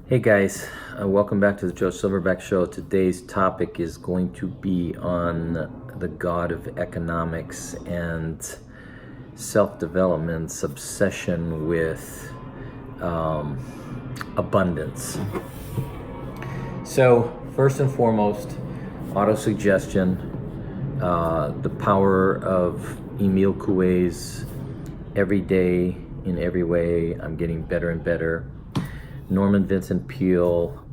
Hey guys, welcome back to the Joe Silverback Show. Today's topic is going to be on the god of economics and self-development's obsession with abundance. So, first and foremost, autosuggestion, the power of Emile Coué's every day, in every way, I'm getting better and better. Norman Vincent Peale,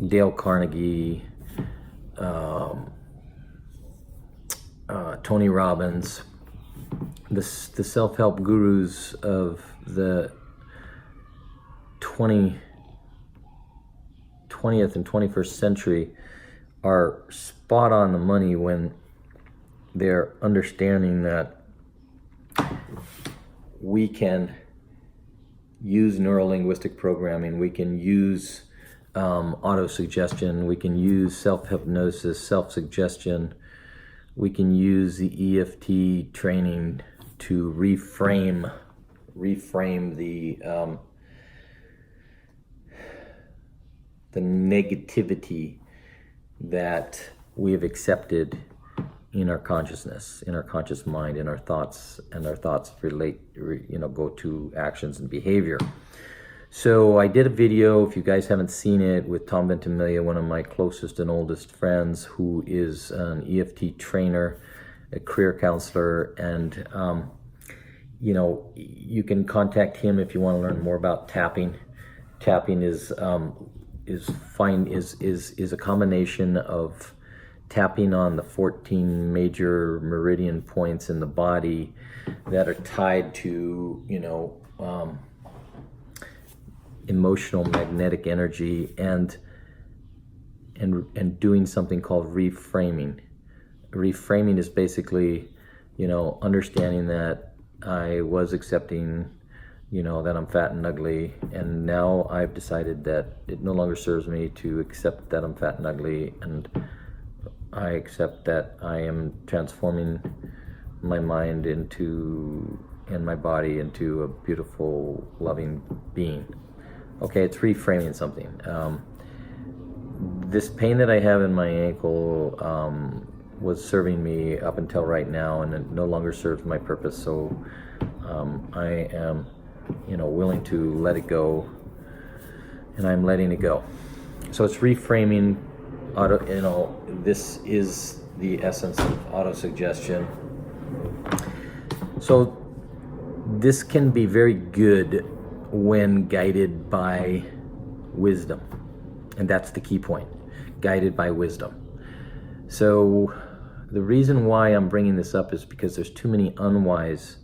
Dale Carnegie, Tony Robbins, the self-help gurus of the 20th and 21st century are spot on the money when they're understanding that we can use neuro-linguistic programming, we can use auto-suggestion, we can use self-hypnosis, self-suggestion, we can use the EFT training to reframe the negativity that we have accepted in our consciousness, in our conscious mind, in our thoughts, and our thoughts go to actions and behavior. So I did a video, if you guys haven't seen it, with Tom Ventimiglia, one of my closest and oldest friends, who is an EFT trainer, a career counselor, and you can contact him if you want to learn more about tapping. Tapping is a combination of tapping on the 14 major meridian points in the body that are tied to, emotional magnetic energy, and doing something called reframing. Reframing is basically, understanding that I was accepting, that I'm fat and ugly, and now I've decided that it no longer serves me to accept that I'm fat and ugly, and I accept that I am transforming my mind and my body into a beautiful, loving being. Okay, it's reframing something. This pain that I have in my ankle was serving me up until right now, and it no longer serves my purpose. So I am, willing to let it go, and I'm letting it go. So it's reframing. This is the essence of autosuggestion. So this can be very good when guided by wisdom. And that's the key point, guided by wisdom. So the reason why I'm bringing this up is because there's too many unwise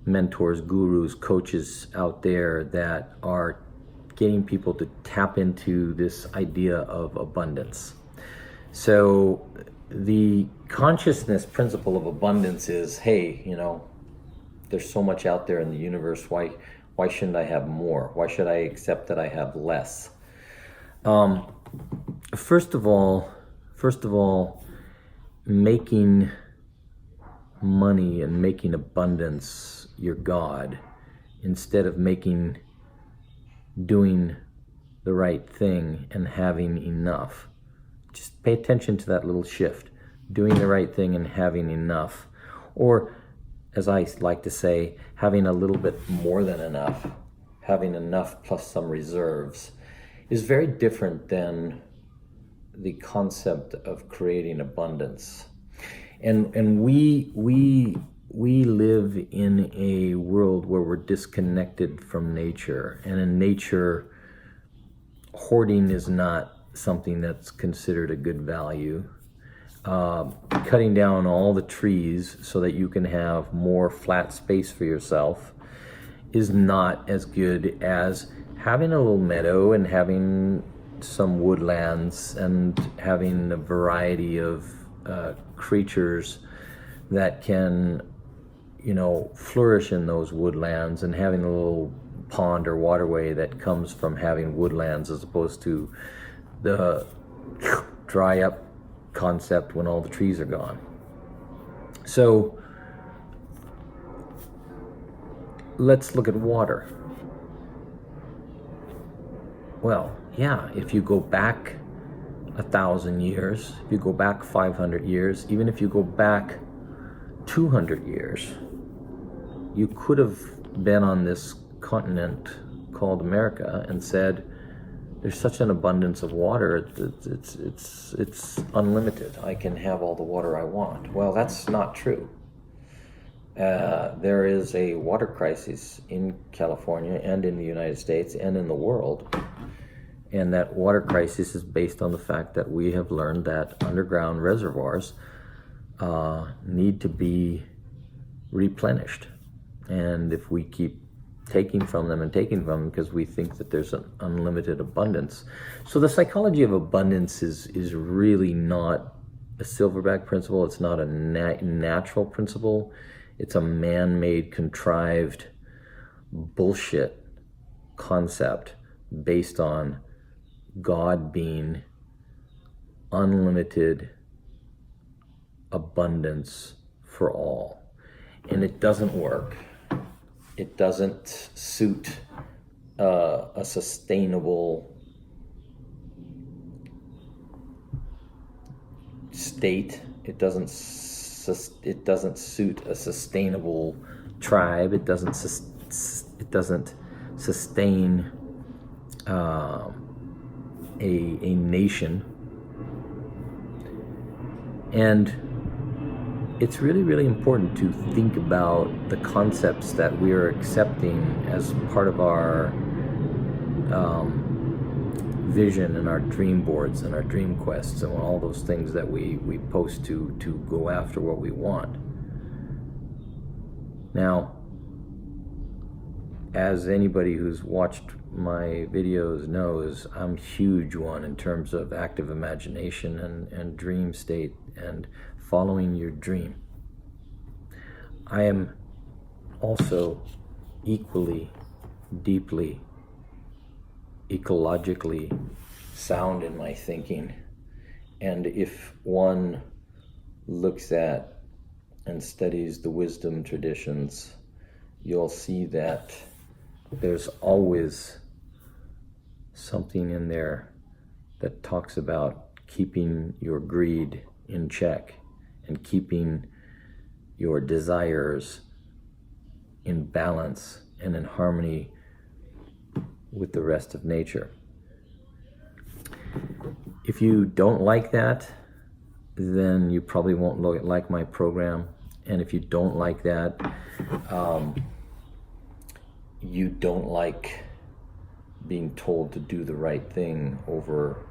mentors, gurus, coaches out there that are getting people to tap into this idea of abundance. So the consciousness principle of abundance is, hey, there's so much out there in the universe. Why shouldn't I have more? Why should I accept that I have less? First of all, making money and making abundance your God, instead of doing the right thing and having enough. Just pay attention to that little shift. Doing the right thing and having enough. Or, as I like to say, having a little bit more than enough. Having enough plus some reserves is very different than the concept of creating abundance. And we live in a world where we're disconnected from nature, and in nature, hoarding is not something that's considered a good value. Cutting down all the trees so that you can have more flat space for yourself is not as good as having a little meadow and having some woodlands and having a variety of creatures that can flourish in those woodlands, and having a little pond or waterway that comes from having woodlands, as opposed to the dry up concept when all the trees are gone. So let's look at water. Well, yeah, if you go back 1,000 years, if you go back 500 years, even if you go back 200 years, you could have been on this continent called America and said, there's such an abundance of water, it's unlimited. I can have all the water I want. Well, that's not true. There is a water crisis in California and in the United States and in the world. And that water crisis is based on the fact that we have learned that underground reservoirs need to be replenished. And if we keep taking from them because we think that there's an unlimited abundance. So the psychology of abundance is really not a silverback principle. It's not a natural principle. It's a man-made, contrived bullshit concept based on God being unlimited abundance for all. And it doesn't work. It doesn't suit a sustainable state. It doesn't suit a sustainable tribe. It doesn't sustain a nation. And it's really, really important to think about the concepts that we are accepting as part of our vision and our dream boards and our dream quests and all those things that we post to go after what we want. Now, as anybody who's watched my videos knows, I'm a huge one in terms of active imagination and dream state and following your dream. I am also equally, deeply, ecologically sound in my thinking. And if one looks at and studies the wisdom traditions, you'll see that there's always something in there that talks about keeping your greed in check and keeping your desires in balance and in harmony with the rest of nature. If you don't like that, then you probably won't like my program. And if you don't like that, you don't like being told to do the right thing over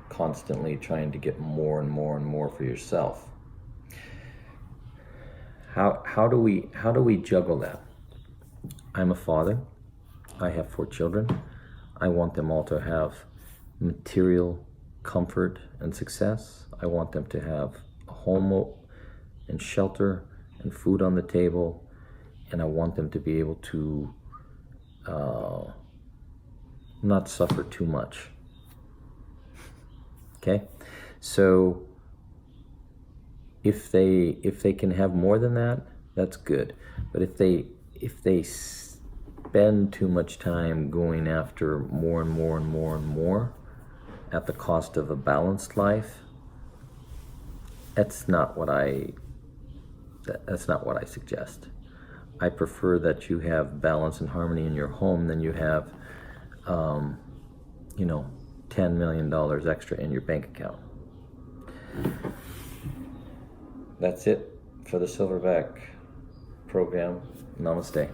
constantly trying to get more and more and more for yourself. How do we juggle that? I'm a father. I have 4 children. I want them all to have material comfort and success. I want them to have a home and shelter and food on the table, and I want them to be able to not suffer too much. Okay, so if they can have more than that, that's good. But if they spend too much time going after more and more and more and more at the cost of a balanced life, that's not what I suggest. I prefer that you have balance and harmony in your home than you have $10 million extra in your bank account. That's it for the Silverback program. Namaste.